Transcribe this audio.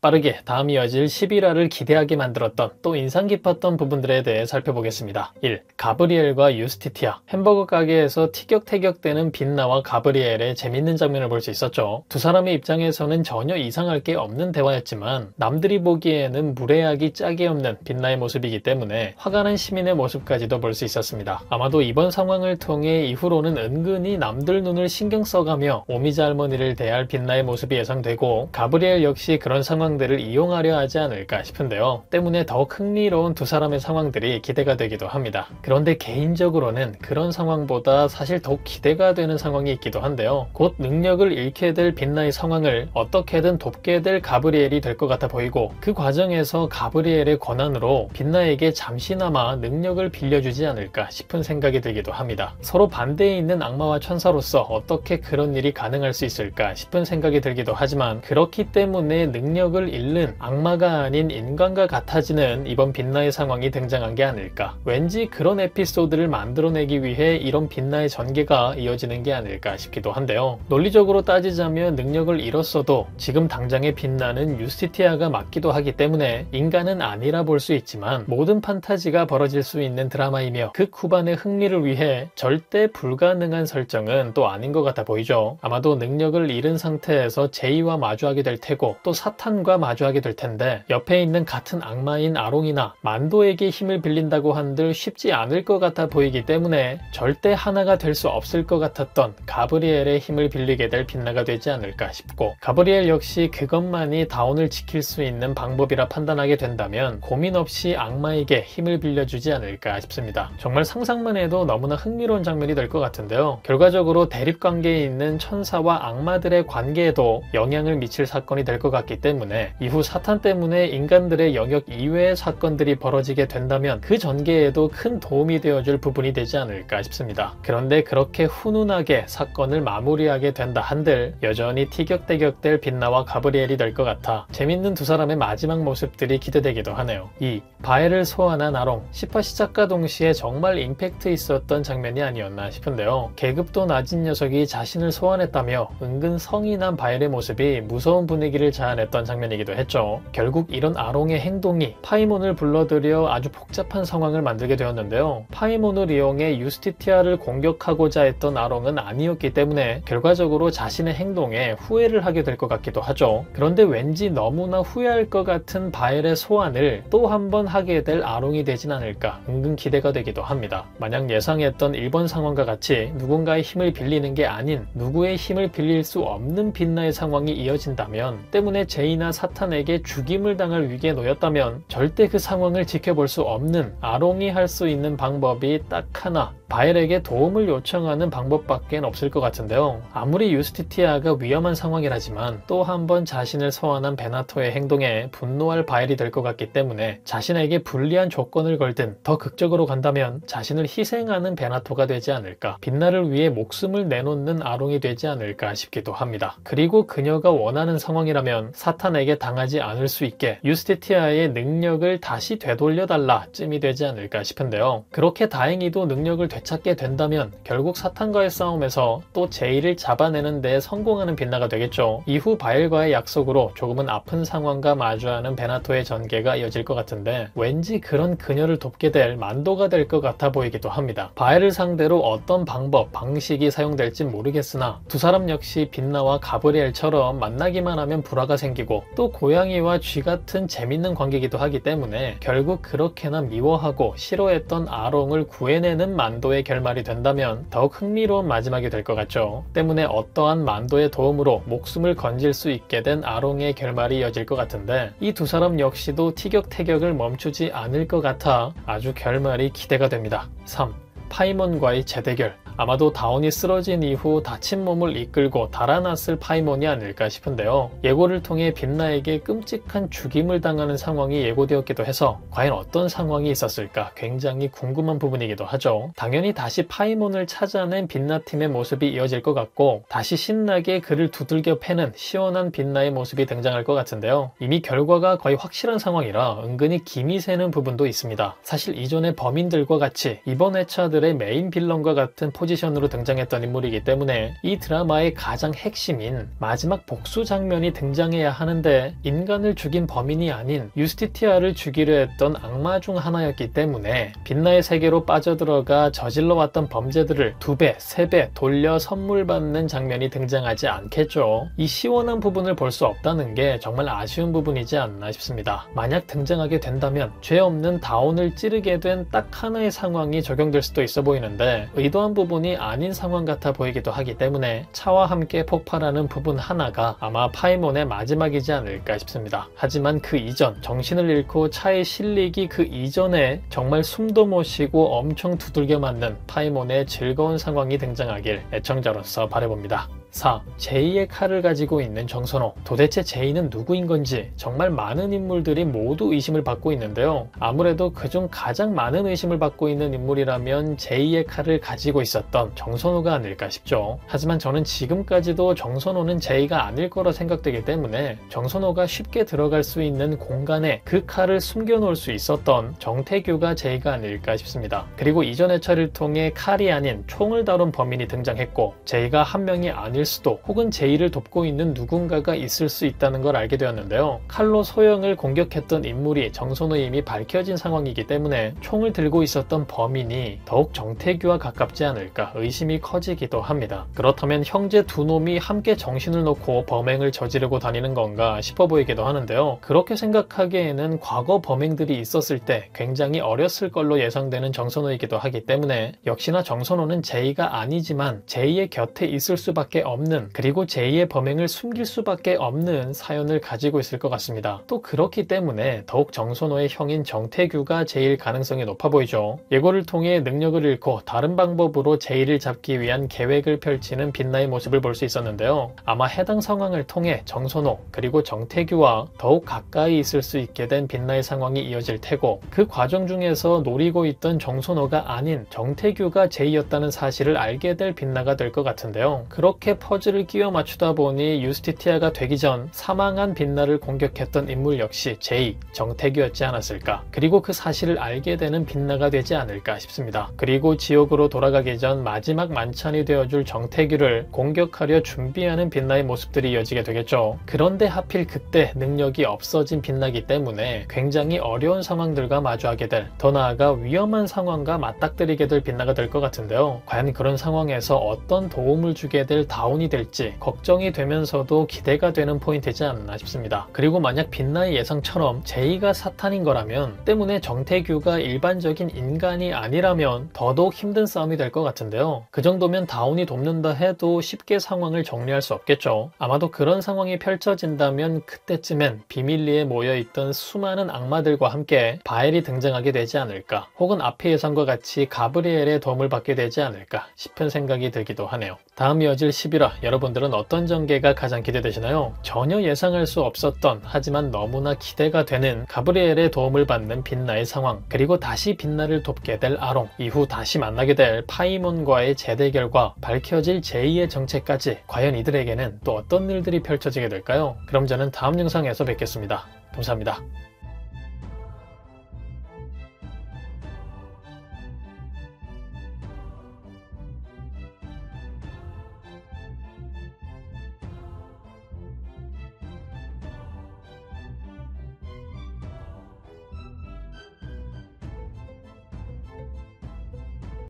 빠르게 다음 이어질 11화를 기대하게 만들었던 또 인상 깊었던 부분들에 대해 살펴보겠습니다. 1. 가브리엘과 유스티티아. 햄버거 가게에서 티격태격대는 빛나와 가브리엘의 재밌는 장면을 볼 수 있었죠. 두 사람의 입장에서는 전혀 이상할 게 없는 대화였지만 남들이 보기에는 무례하기 짝이 없는 빛나의 모습이기 때문에 화가 난 시민의 모습까지도 볼 수 있었습니다. 아마도 이번 상황을 통해 이후로는 은근히 남들 눈을 신경 써가며 오미자 할머니를 대할 빛나의 모습이 예상되고, 가브리엘 역시 그런 상황들을 이용하려 하지 않을까 싶은데요. 때문에 더욱 흥미로운 두 사람의 상황들이 기대가 되기도 합니다. 그런데 개인적으로는 그런 상황보다 사실 더욱 기대가 되는 상황이 있기도 한데요. 곧 능력을 잃게 될 빛나의 상황을 어떻게든 돕게 될 가브리엘이 될 것 같아 보이고, 그 과정에서 가브리엘의 권한으로 빛나에게 잠시나마 능력을 빌려주지 않을까 싶은 생각이 들기도 합니다. 서로 반대에 있는 악마와 천사로서 어떻게 그런 일이 가능할 수 있을까 싶은 생각이 들기도 하지만, 그렇기 때문에 능력을 잃는 악마가 아닌 인간과 같아지는 이번 빛나의 상황이 등장한 게 아닐까. 왠지 그런 에피소드를 만들어내기 위해 이런 빛나의 전개가 이어지는 게 아닐까 싶기도 한데요. 논리적으로 따지자면 능력을 잃었어도 지금 당장의 빛나는 유스티티아가 맞기도 하기 때문에 인간은 아니라 볼 수 있지만, 모든 판타지가 벌어질 수 있는 드라마이며 극 후반의 흥미를 위해 절대 불가능한 설정은 또 아닌 것 같아 보이죠. 아마도 능력을 잃은 상태에서 제이와 마주하게 될 테고 또 사탄과 마주하게 될 텐데, 옆에 있는 같은 악마인 아롱이나 만도에게 힘을 빌린다고 한들 쉽지 않을 것 같아 보이기 때문에 절대 하나가 될 수 없을 것 같았던 가브리엘의 힘을 빌리게 될 빛나가 되지 않을까 싶고, 가브리엘 역시 그것만이 다운을 지킬 수 있는 방법이라 판단하게 된다면 고민 없이 악마에게 힘을 빌려주지 않을까 싶습니다. 정말 상상만 해도 너무나 흥미로운 장면이 될 것 같은데요. 결과적으로 대립관계에 있는 천사와 악마들의 관계에도 영향을 미칠 사건이 될 것 같기 때문에, 이후 사탄 때문에 인간들의 영역 이외의 사건들이 벌어지게 된다면 그 전개에도 큰 도움이 되어줄 부분이 되지 않을까 싶습니다. 그런데 그렇게 훈훈하게 사건을 마무리하게 된다 한들 여전히 티격태격될 빛나와 가브리엘이 될 것 같아 재밌는 두 사람의 마지막 모습들이 기대되기도 하네요. 2. 바엘을 소환한 아롱. 10화 시작과 동시에 정말 임팩트 있었던 장면이 아니었나 싶은데요. 계급도 낮은 녀석이 자신을 소환했다며 은근 성이 난 바엘의 모습이 무서운 분위기를 자아냈던 장면이기도 했죠. 결국 이런 아롱의 행동이 파이몬을 불러들여 아주 복잡한 상황을 만들게 되었는데요. 파이몬을 이용해 유스티티아를 공격하고자 했던 아롱은 아니었기 때문에 결과적으로 자신의 행동에 후회를 하게 될 것 같기도 하죠. 그런데 왠지 너무나 후회할 것 같은 바엘의 소환을 또 한 번 하게 될 아롱이 되진 않을까 은근 기대가 되기도 합니다. 만약 예상했던 1번 상황과 같이 누군가의 힘을 빌리는 게 아닌 누구의 힘을 빌릴 수 없는 빛나의 상황이 이어진다면, 때문에 제이나 사탄에게 죽임을 당할 위기에 놓였다면 절대 그 상황을 지켜볼 수 없는 아롱이 할 수 있는 방법이 딱 하나, 바엘에게 도움을 요청하는 방법밖에 없을 것 같은데요. 아무리 유스티티아가 위험한 상황이라지만 또 한 번 자신을 소환한 베나토의 행동에 분노할 바엘이 될 것 같기 때문에, 자신에게 불리한 조건을 걸든 더 극적으로 간다면 자신을 희생하는 베나토가 되지 않을까, 빛나를 위해 목숨을 내놓는 아롱이 되지 않을까 싶기도 합니다. 그리고 그녀가 원하는 상황이라면 사탄에게 당하지 않을 수 있게 유스티티아의 능력을 다시 되돌려달라 쯤이 되지 않을까 싶은데요. 그렇게 다행히도 능력을 되찾게 된다면 결국 사탄과의 싸움에서 또 제이를 잡아내는 데 성공하는 빛나가 되겠죠. 이후 바엘과의 약속으로 조금은 아픈 상황과 마주하는 베나토의 전개가 이어질 것 같은데, 왠지 그런 그녀를 돕게 될 만도가 될 것 같아 보이기도 합니다. 바엘을 상대로 어떤 방법, 방식이 사용될진 모르겠으나 두 사람 역시 빛나와 가브리엘처럼 만나기만 하면 불화가 생기고 또 고양이와 쥐 같은 재밌는 관계이기도 하기 때문에 결국 그렇게나 미워하고 싫어했던 아롱을 구해내는 만도의 결말이 된다면 더욱 흥미로운 마지막이 될 것 같죠. 때문에 어떠한 만도의 도움으로 목숨을 건질 수 있게 된 아롱의 결말이 이어질 것 같은데, 이 두 사람 역시도 티격태격을 멈추지 않을 것 같아 아주 결말이 기대가 됩니다. 3. 파이몬과의 재대결. 아마도 다운이 쓰러진 이후 다친 몸을 이끌고 달아났을 파이몬이 아닐까 싶은데요. 예고를 통해 빛나에게 끔찍한 죽임을 당하는 상황이 예고되었기도 해서 과연 어떤 상황이 있었을까 굉장히 궁금한 부분이기도 하죠. 당연히 다시 파이몬을 찾아낸 빛나팀의 모습이 이어질 것 같고, 다시 신나게 그를 두들겨 패는 시원한 빛나의 모습이 등장할 것 같은데요. 이미 결과가 거의 확실한 상황이라 은근히 김이 새는 부분도 있습니다. 사실 이전의 범인들과 같이 이번 회차들의 메인 빌런과 같은 포지션으로 등장했던 인물이기 때문에 이 드라마의 가장 핵심인 마지막 복수 장면이 등장해야 하는데 인간을 죽인 범인이 아닌 유스티티아를 죽이려 했던 악마 중 하나였기 때문에 빛나의 세계로 빠져들어가 저질러왔던 범죄들을 2배, 3배 돌려 선물 받는 장면이 등장하지 않겠죠. 이 시원한 부분을 볼 수 없다는 게 정말 아쉬운 부분이지 않나 싶습니다. 만약 등장하게 된다면 죄 없는 다온을 찌르게 된 딱 하나의 상황이 적용될 수도 있어 보이는데 의도한 부분이 아닌 상황 같아 보이기도 하기 때문에 차와 함께 폭발하는 부분 하나가 아마 파이몬의 마지막이지 않을까 싶습니다. 하지만 그 이전 정신을 잃고 차에 실리기 그 이전에 정말 숨도 못 쉬고 엄청 두들겨 맞는 파이몬의 즐거운 상황이 등장하길 애청자로서 바라봅니다. 4. 제이의 칼을 가지고 있는 정선호. 도대체 제이는 누구인 건지 정말 많은 인물들이 모두 의심을 받고 있는데요. 아무래도 그중 가장 많은 의심을 받고 있는 인물이라면 제이의 칼을 가지고 있었던 정선호가 아닐까 싶죠. 하지만 저는 지금까지도 정선호는 제이가 아닐 거라 생각되기 때문에 정선호가 쉽게 들어갈 수 있는 공간에 그 칼을 숨겨놓을 수 있었던 정태규가 제이가 아닐까 싶습니다. 그리고 이전 회차를 통해 칼이 아닌 총을 다룬 범인이 등장했고 제이가 한 명이 아닐 수도 혹은 제이를 돕고 있는 누군가가 있을 수 있다는 걸 알게 되었는데요. 칼로 소영을 공격했던 인물이 정선호에 이미 밝혀진 상황이기 때문에 총을 들고 있었던 범인이 더욱 정태규와 가깝지 않을까 의심이 커지기도 합니다. 그렇다면 형제 두 놈이 함께 정신을 놓고 범행을 저지르고 다니는 건가 싶어 보이기도 하는데요. 그렇게 생각하기에는 과거 범행들이 있었을 때 굉장히 어렸을 걸로 예상되는 정선호이기도 하기 때문에 역시나 정선호는 제이가 아니지만 제이의 곁에 있을 수밖에 없는 그리고 제이의 범행을 숨길 수밖에 없는 사연을 가지고 있을 것 같습니다. 또 그렇기 때문에 더욱 정선호의 형인 정태규가 제이일 가능성이 높아 보이죠. 예고를 통해 능력을 잃고 다른 방법으로 제이를 잡기 위한 계획을 펼치는 빛나의 모습을 볼 수 있었는데요. 아마 해당 상황을 통해 정선호 그리고 정태규와 더욱 가까이 있을 수 있게 된 빛나의 상황이 이어질 테고 그 과정 중에서 노리고 있던 정선호가 아닌 정태규가 제이였다는 사실을 알게 될 빛나가 될 것 같은데요. 그렇게 퍼즐을 끼워 맞추다 보니 유스티티아가 되기 전 사망한 빛나를 공격했던 인물 역시 제이, 정태규였지 않았을까. 그리고 그 사실을 알게 되는 빛나가 되지 않을까 싶습니다. 그리고 지옥으로 돌아가기 전 마지막 만찬이 되어줄 정태규를 공격하려 준비하는 빛나의 모습들이 이어지게 되겠죠. 그런데 하필 그때 능력이 없어진 빛나기 때문에 굉장히 어려운 상황들과 마주하게 될, 더 나아가 위험한 상황과 맞닥뜨리게 될 빛나가 될 것 같은데요. 과연 그런 상황에서 어떤 도움을 주게 될 다운이 될지 걱정이 되면서도 기대가 되는 포인트이지 않나 싶습니다. 그리고 만약 빛나의 예상처럼 제이가 사탄인 거라면 때문에 정태규가 일반적인 인간이 아니라면 더더욱 힘든 싸움이 될 것 같은데요. 그 정도면 다운이 돕는다 해도 쉽게 상황을 정리할 수 없겠죠. 아마도 그런 상황이 펼쳐진다면 그때쯤엔 비밀리에 모여있던 수많은 악마들과 함께 바엘이 등장하게 되지 않을까, 혹은 앞의 예상과 같이 가브리엘의 도움을 받게 되지 않을까 싶은 생각이 들기도 하네요. 다음 이어질 11화 여러분들은 어떤 전개가 가장 기대되시나요? 전혀 예상할 수 없었던 하지만 너무나 기대가 되는 가브리엘의 도움을 받는 빛나의 상황, 그리고 다시 빛나를 돕게 될 아롱, 이후 다시 만나게 될 파이몬과의 재대결과 밝혀질 제이의 정체까지 과연 이들에게는 또 어떤 일들이 펼쳐지게 될까요? 그럼 저는 다음 영상에서 뵙겠습니다. 감사합니다.